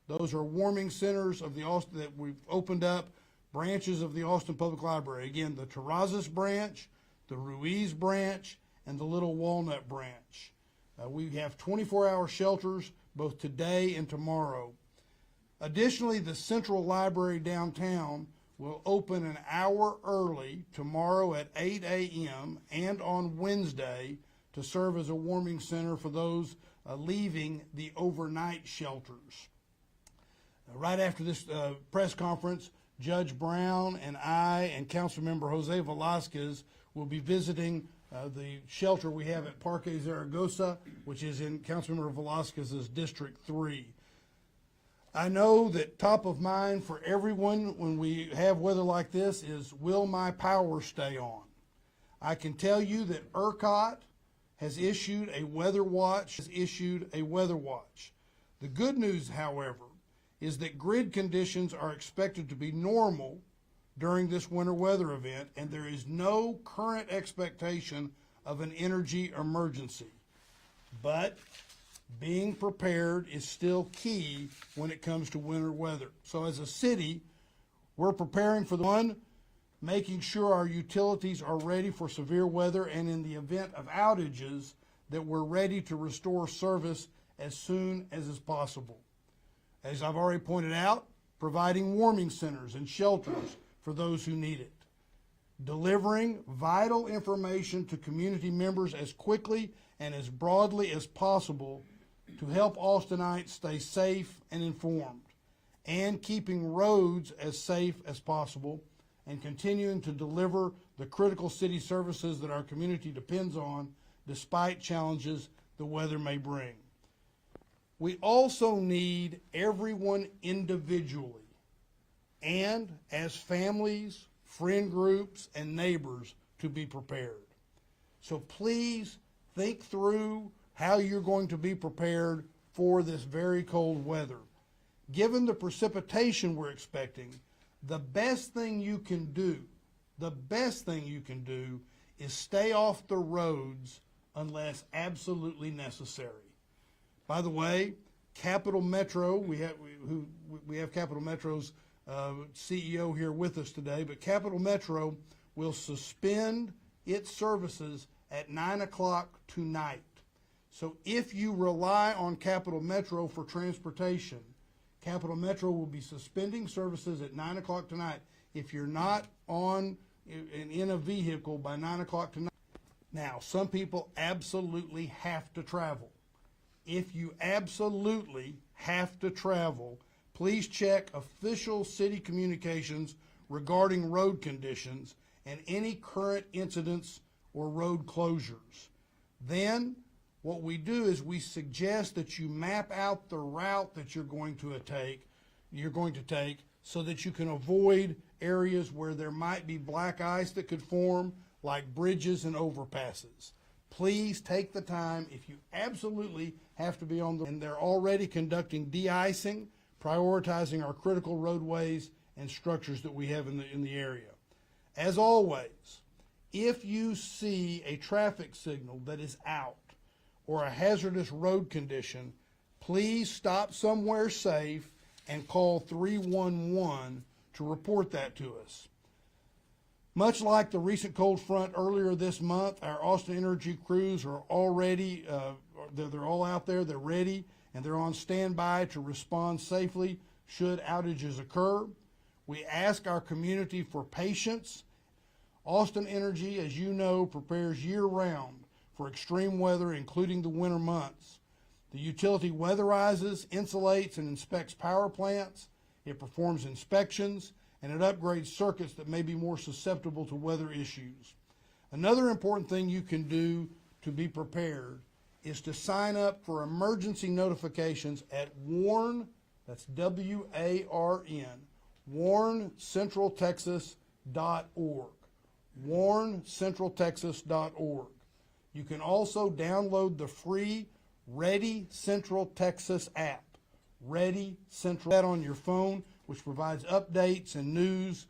Those are warming centers of the Austin that we've opened up, branches of the Austin Public Library. Again, the Terrazas branch, the Ruiz branch, and the Little Walnut branch. We have 24-hour shelters both today and tomorrow. Additionally, the Central Library downtown will open an hour early tomorrow at 8 a.m. and on Wednesday to serve as a warming center for those leaving the overnight shelters. Right after this press conference, Judge Brown and I and Councilmember Jose Velasquez will be visiting the shelter we have at Parque Zaragoza, which is in Councilmember Velasquez's District 3. I know that top of mind for everyone when we have weather like this is, will my power stay on? I can tell you that ERCOT has issued a weather watch. The good news, however, is that grid conditions are expected to be normal during this winter weather event, and there is no current expectation of an energy emergency. But being prepared is still key when it comes to winter weather. So as a city, we're preparing for making sure our utilities are ready for severe weather, and in the event of outages, that we're ready to restore service as soon as is possible. As I've already pointed out, providing warming centers and shelters for those who need it. Delivering vital information to community members as quickly and as broadly as possible to help Austinites stay safe and informed, and keeping roads as safe as possible, and continuing to deliver the critical city services that our community depends on despite challenges the weather may bring. We also need everyone individually and as families, friend groups, and neighbors to be prepared. So please think through how you're going to be prepared for this very cold weather. Given the precipitation we're expecting, the best thing you can do is stay off the roads unless absolutely necessary. By the way, Capital Metro, we have Capital Metro's CEO here with us today, but Capital Metro will suspend its services at 9 o'clock tonight. So if you rely on Capital Metro for transportation, Capital Metro will be suspending services at 9 o'clock tonight. If you're not on and in a vehicle by 9 o'clock tonight. Now, some people absolutely have to travel. If you absolutely have to travel, please check official city communications regarding road conditions and any current incidents or road closures. Then what we do is we suggest that you map out the route that you're going to take so that you can avoid areas where there might be black ice that could form, like bridges and overpasses. Please take the time if you absolutely have to be on the, and they're already conducting de-icing, prioritizing our critical roadways and structures that we have in the area. As always, if you see a traffic signal that is out or a hazardous road condition, please stop somewhere safe and call 311 to report that to us. Much like the recent cold front earlier this month, our Austin Energy crews are already, they're all out there, they're ready, and they're on standby to respond safely should outages occur. We ask our community for patience. Austin Energy, as you know, prepares year-round for extreme weather, including the winter months. The utility weatherizes, insulates, and inspects power plants. It performs inspections, and it upgrades circuits that may be more susceptible to weather issues. Another important thing you can do to be prepared is to sign up for emergency notifications at WARN, that's W-A-R-N, warncentraltexas.org, warncentraltexas.org. You can also download the free Ready Central Texas app, Ready Central, that on your phone, which provides updates and news,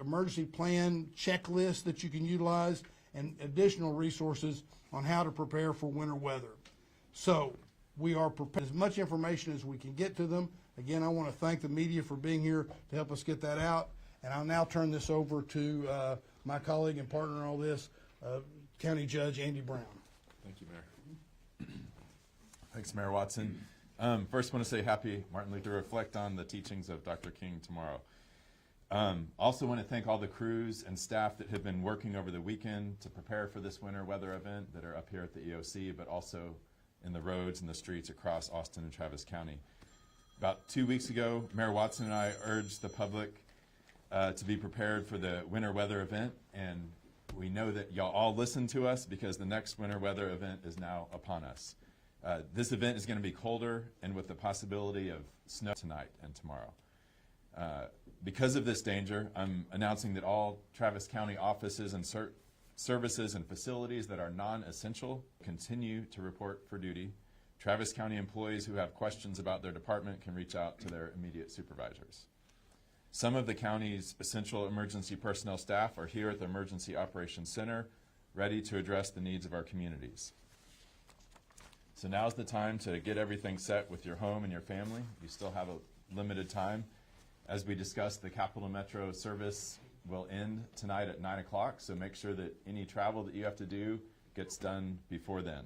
emergency plan checklists that you can utilize, and additional resources on how to prepare for winter weather. So we are prepared as much information as we can get to them Again, I want to thank the media for being here to help us get that out. And I'll now turn this over to my colleague and partner in all this, County Judge Andy Brown. Thank you, Mayor. Thanks, Mayor Watson. First, I want to say happy Martin Luther. Reflect on the teachings of Dr. King tomorrow. Also want to thank all the crews and staff that have been working over the weekend to prepare for this winter weather event that are up here at the EOC, but also in the roads and the streets across Austin and Travis County. About 2 weeks ago, Mayor Watson and I urged the public to be prepared for the winter weather event, and we know that y'all all listen to us because the next winter weather event is now upon us. This event is going to be colder and with the possibility of snow tonight and tomorrow. Because of this danger, I'm announcing that all Travis County offices and services and facilities that are non-essential continue to report for duty. Travis County employees who have questions about their department can reach out to their immediate supervisors. Some of the county's essential emergency personnel staff are here at the Emergency Operations Center, ready to address the needs of our communities. So now's the time to get everything set with your home and your family. You still have a limited time. As we discussed, the Capital Metro service will end tonight at 9 o'clock, so make sure that any travel that you have to do gets done before then.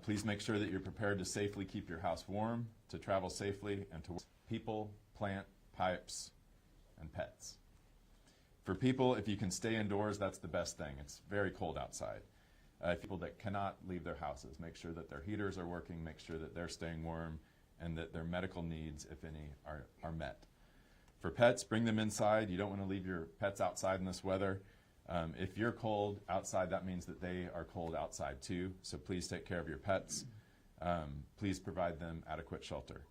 Please make sure that you're prepared to safely keep your house warm, to travel safely, and to people, plant, pipes, and pets. For people, if you can stay indoors, that's the best thing. It's very cold outside. People that cannot leave their houses, make sure that their heaters are working, make sure that they're staying warm, and that their medical needs, if any, are met. For pets, bring them inside. You don't want to leave your pets outside in this weather. If you're cold outside, that means that they are cold outside too, so please take care of your pets. Please provide them adequate shelter.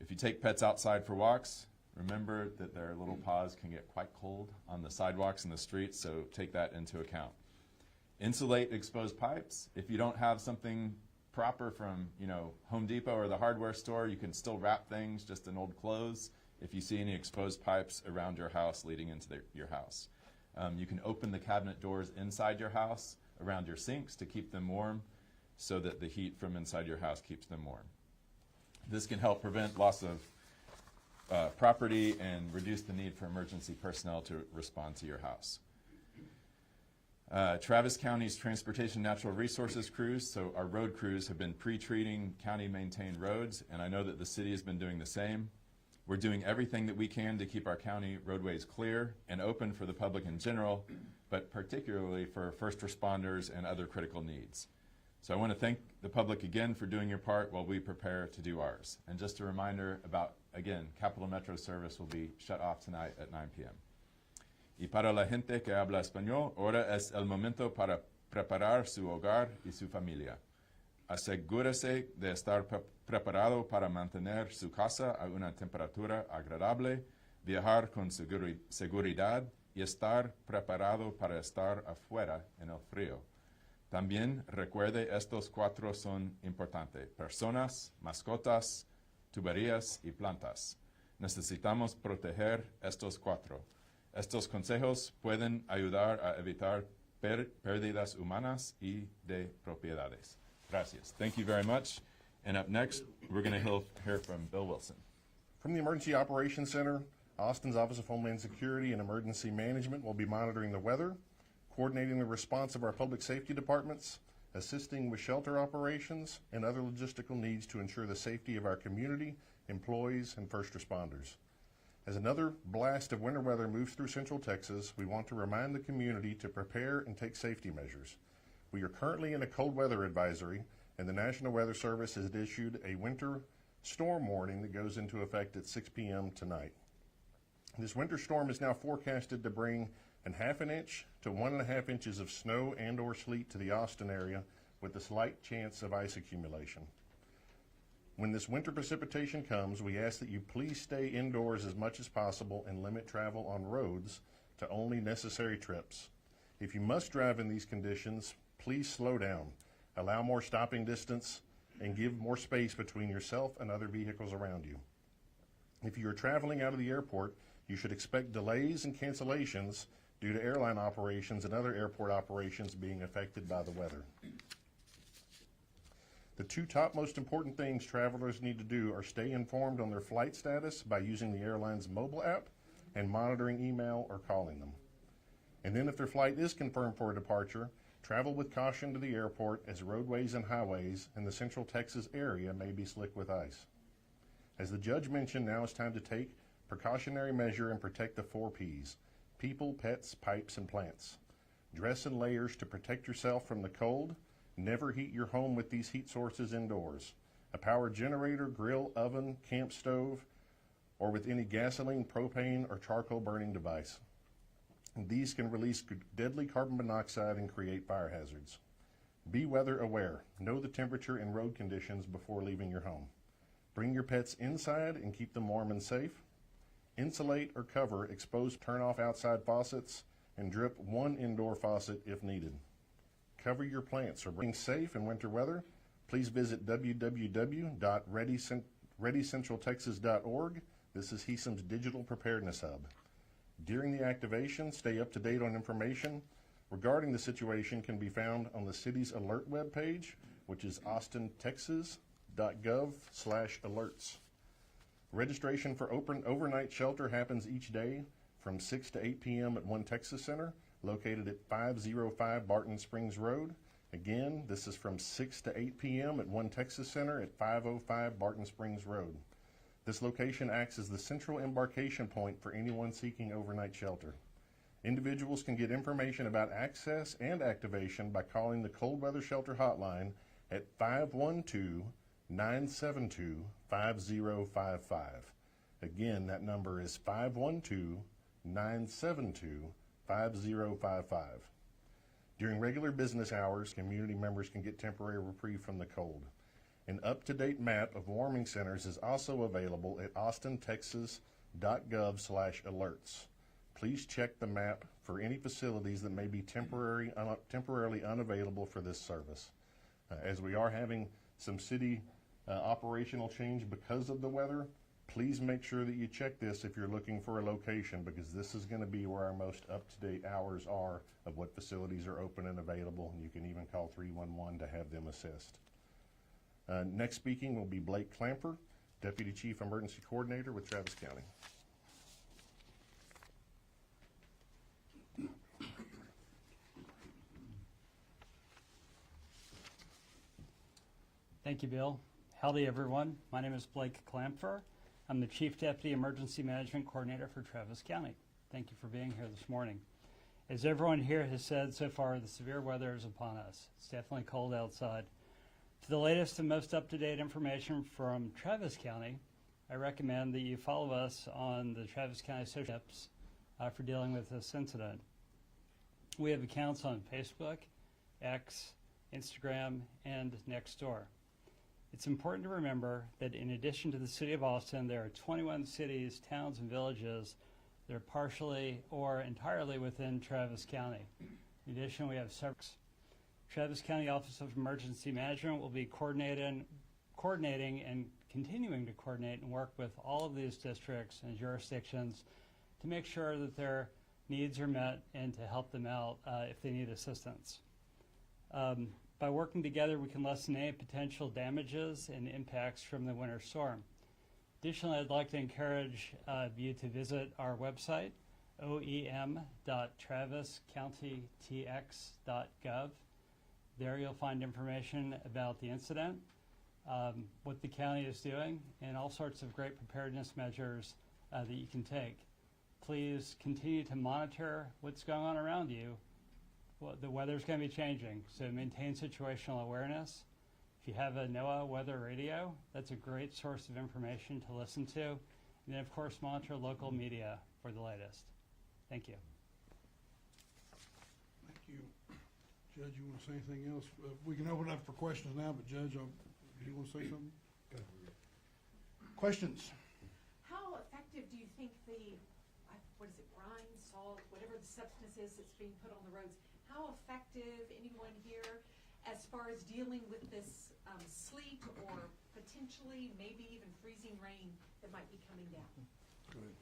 If you take pets outside for walks, remember that their little paws can get quite cold on the sidewalks and the streets, so take that into account. Insulate exposed pipes. If you don't have something proper from Home Depot or the hardware store, you can still wrap things just in old clothes if you see any exposed pipes around your house leading into your house. You can open the cabinet doors inside your house around your sinks to keep them warm so that the heat from inside your house keeps them warm. This can help prevent loss of property and reduce the need for emergency personnel to respond to your house. Travis County's Transportation Natural Resources crews, so our road crews, have been pre-treating county-maintained roads, and I know that the city has been doing the same. We're doing everything that we can to keep our county roadways clear and open for the public in general, but particularly for first responders and other critical needs. So I want to thank the public again for doing your part while we prepare to do ours. And just a reminder about, again, Capital Metro service will be shut off tonight at 9 p.m. Y para la gente que habla español, ahora es el momento para preparar su hogar y su familia. Asegúrese de estar preparado para mantener su casa a una temperatura agradable, viajar con seguridad y estar preparado para estar afuera en el frío. También recuerde, estos cuatro son importantes: personas, mascotas, tuberías y plantas. Necesitamos proteger estos cuatro. Estos consejos pueden ayudar a evitar pérdidas humanas y de propiedades. Gracias. Thank you very much. And up next, we're going to hear from Bill Wilson. From the Emergency Operations Center, Austin's Office of Homeland Security and Emergency Management will be monitoring the weather, coordinating the response of our public safety departments, assisting with shelter operations, and other logistical needs to ensure the safety of our community, employees, and first responders. As another blast of winter weather moves through Central Texas, we want to remind the community to prepare and take safety measures. We are currently in a cold weather advisory, and the National Weather Service has issued a winter storm warning that goes into effect at 6 p.m. tonight. This winter storm is now forecasted to bring a ½ inch to 1.5 inches of snow and or sleet to the Austin area, with a slight chance of ice accumulation. When this winter precipitation comes, we ask that you please stay indoors as much as possible and limit travel on roads to only necessary trips. If you must drive in these conditions, please slow down, allow more stopping distance, and give more space between yourself and other vehicles around you. If you are traveling out of the airport, you should expect delays and cancellations due to airline operations and other airport operations being affected by the weather. The two top most important things travelers need to do are stay informed on their flight status by using the airline's mobile app and monitoring email or calling them. And then if their flight is confirmed for a departure, travel with caution to the airport as roadways and highways in the Central Texas area may be slick with ice. As the judge mentioned, now is time to take precautionary measure and protect the 4 Ps: people, pets, pipes, and plants. Dress in layers to protect yourself from the cold. Never heat your home with these heat sources indoors. A power generator, grill, oven, camp stove, or with any gasoline, propane, or charcoal burning device. These can release deadly carbon monoxide and create fire hazards. Be weather aware. Know the temperature and road conditions before leaving your home. Bring your pets inside and keep them warm and safe. Insulate or cover exposed turn-off outside faucets and drip 1 indoor faucet if needed. Cover your plants. For being safe in winter weather, please visit www.readycentraltexas.org. This is HESM's digital preparedness hub. During the activation, stay up to date on information regarding the situation can be found on the city's alert webpage, which is austintexas.gov/alerts. Registration for open overnight shelter happens each day from 6 to 8 p.m. at One Texas Center, located at 505 Barton Springs Road. Again, this is from 6 to 8 p.m. at One Texas Center at 505 Barton Springs Road. This location acts as the central embarkation point for anyone seeking overnight shelter. Individuals can get information about access and activation by calling the Cold Weather Shelter Hotline at 512-972-5055. Again, that number is 512-972-5055. During regular business hours, community members can get temporary reprieve from the cold. An up-to-date map of warming centers is also available at austintexas.gov/alerts. Please check the map for any facilities that may be temporarily unavailable for this service. As we are having some city operational change because of the weather, please make sure that you check this if you're looking for a location, because this is going to be where our most up-to-date hours are of what facilities are open and available, and you can even call 311 to have them assist. Next speaking will be Blake Clamper, Deputy Chief Emergency Coordinator with Travis County. Thank you, Bill. Howdy, everyone. My name is Blake Clamper. I'm the Chief Deputy Emergency Management Coordinator for Travis County. Thank you for being here this morning. As everyone here has said so far, the severe weather is upon us. It's definitely cold outside. For the latest and most up-to-date information from Travis County, I recommend that you follow us on the Travis County social tips for dealing with this incident. We have accounts on Facebook, X, Instagram, and Nextdoor. It's important to remember that in addition to the city of Austin, there are 21 cities, towns, and villages that are partially or entirely within Travis County. In addition, we have several. Travis County Office of Emergency Management will be coordinating and continuing to coordinate and work with all of these districts and jurisdictions to make sure that their needs are met and to help them out if they need assistance. By working together, we can lessen any potential damages and impacts from the winter storm. Additionally, I'd like to encourage you to visit our website, oem.traviscountytx.gov. There you'll find information about the incident, what the county is doing, and all sorts of great preparedness measures that you can take. Please continue to monitor what's going on around you. Well, the weather's going to be changing, so maintain situational awareness. If you have a NOAA weather radio, that's a great source of information to listen to. And then, of course, monitor local media for the latest. Thank you. Thank you. Judge, you want to say anything else? We can open it up for questions now, but Judge, do you want to say something? Questions? How effective do you think the, what is it, brine, salt, whatever the substance is that's being put on the roads, how effective, anyone here, as far as dealing with this sleet or potentially maybe even freezing rain that might be coming down? Good.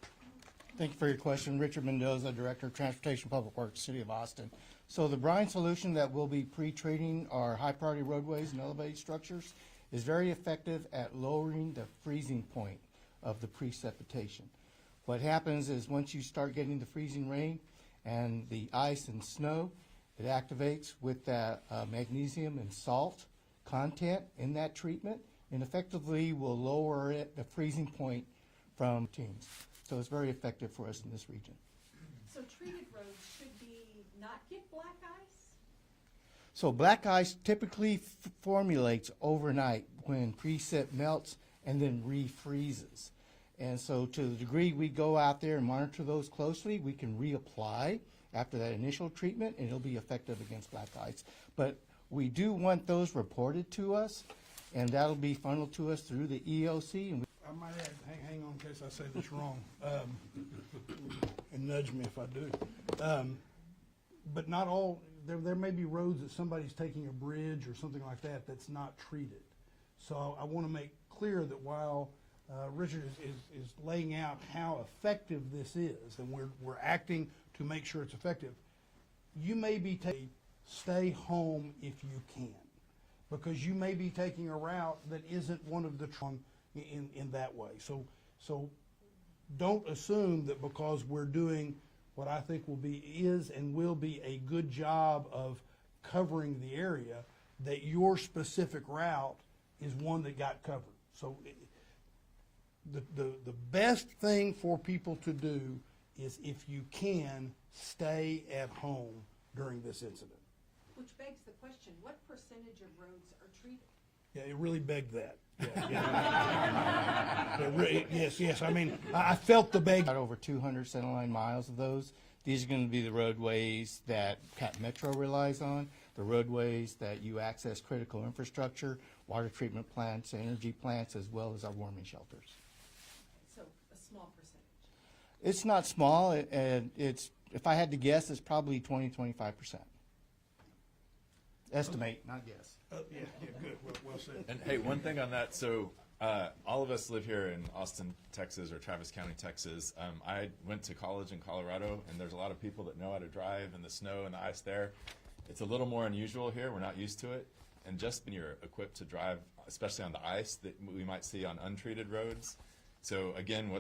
Thank you for your question. Richard Mendoza, Director of Transportation Public Works, City of Austin. So the brine solution that we'll be pre-treating our high-priority roadways and elevated structures is very effective at lowering the freezing point of the precipitation. What happens is once you start getting the freezing rain and the ice and snow, it activates with that magnesium and salt content in that treatment, and effectively will lower the freezing point from teens. So it's very effective for us in this region. So treated roads should not get black ice? So black ice typically formulates overnight when precip melts and then refreezes. And so to the degree we go out there and monitor those closely, we can reapply after that initial treatment, and it'll be effective against black ice. But we do want those reported to us, and that'll be funneled to us through the EOC. And I might add, hang on in case I say this wrong, and nudge me if I do. But not all, there may be roads that somebody's taking a bridge or something like that that's not treated. So I want to make clear that while Richard is laying out how effective this is, and we're acting to make sure it's effective, you may be stay home if you can, because you may be taking a route that isn't one of the in that way. So don't assume that because we're doing what I think is and will be a good job of covering the area, that your specific route is one that got covered. So the best thing for people to do is, if you can, stay at home during this incident. Which begs the question, what percentage of roads are treated? Yeah, it really begged that. Yes. I mean, I felt the beg. got over 200 centerline miles of those. These are going to be the roadways that Cap Metro relies on, the roadways that you access critical infrastructure, water treatment plants, energy plants, as well as our warming shelters. So a small percentage. It's not small, and it's, if I had to guess, it's probably 20-25%. Estimate, not guess. Yeah, good. Well said. And hey, one thing on that. So all of us live here in Austin, Texas, or Travis County, Texas. I went to college in Colorado, and there's a lot of people that know how to drive in the snow and the ice there. It's a little more unusual here. We're not used to it. And just when you're equipped to drive, especially on the ice that we might see on untreated roads. So again,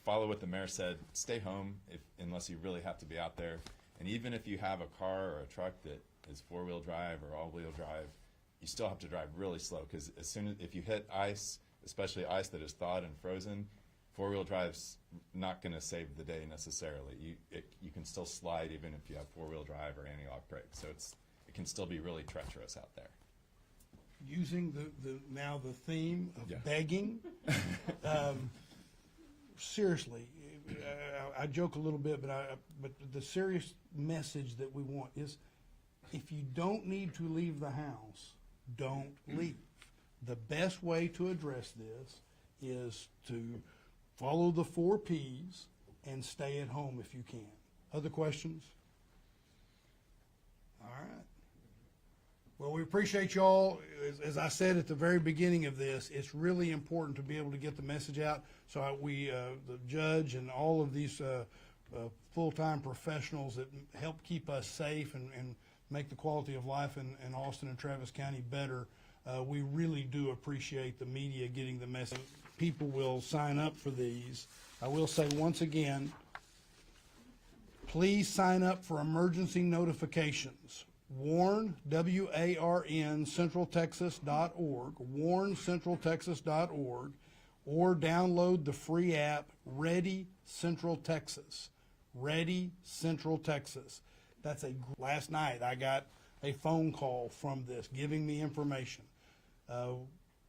follow what the mayor said, stay home unless you really have to be out there. And even if you have a car or a truck that is four-wheel drive or all-wheel drive, you still have to drive really slow, because if you hit ice, especially ice that is thawed and frozen, four-wheel drive's not going to save the day necessarily. You can still slide even if you have four-wheel drive or anti-lock brakes. So it can still be really treacherous out there. Using the theme of Yeah. begging, seriously, I joke a little bit, but the serious message that we want is, if you don't need to leave the house, don't leave. The best way to address this is to follow the 4 Ps and stay at home if you can. Other questions? All right. Well, we appreciate y'all. As I said at the very beginning of this, it's really important to be able to get the message out. So the judge and all of these full-time professionals that help keep us safe and make the quality of life in Austin and Travis County better, we really do appreciate the media getting the message. People will sign up for these. I will say once again, please sign up for emergency notifications. Warn, WARN, centraltexas.org, warncentraltexas.org, or download the free app, Ready Central Texas. Ready Central Texas. Last night I got a phone call from this giving me information.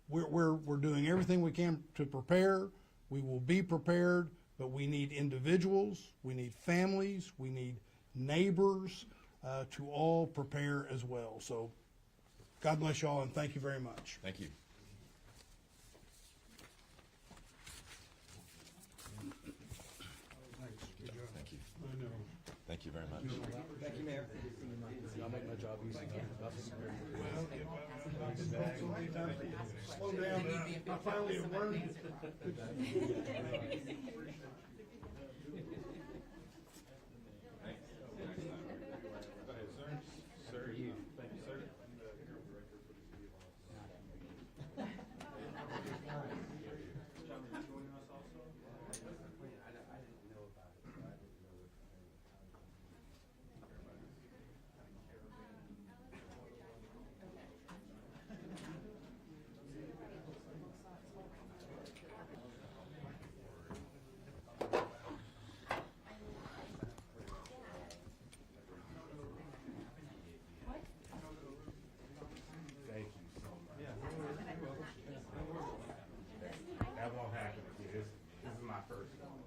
We're doing everything we can to prepare. We will be prepared, but we need individuals, we need families, we need neighbors to all prepare as well. So God bless y'all, and thank you very much. Thank you. Thank you. Thank you very much. Thank you, Mayor. I'll make my job easy. Slow down. I finally have learned. first one.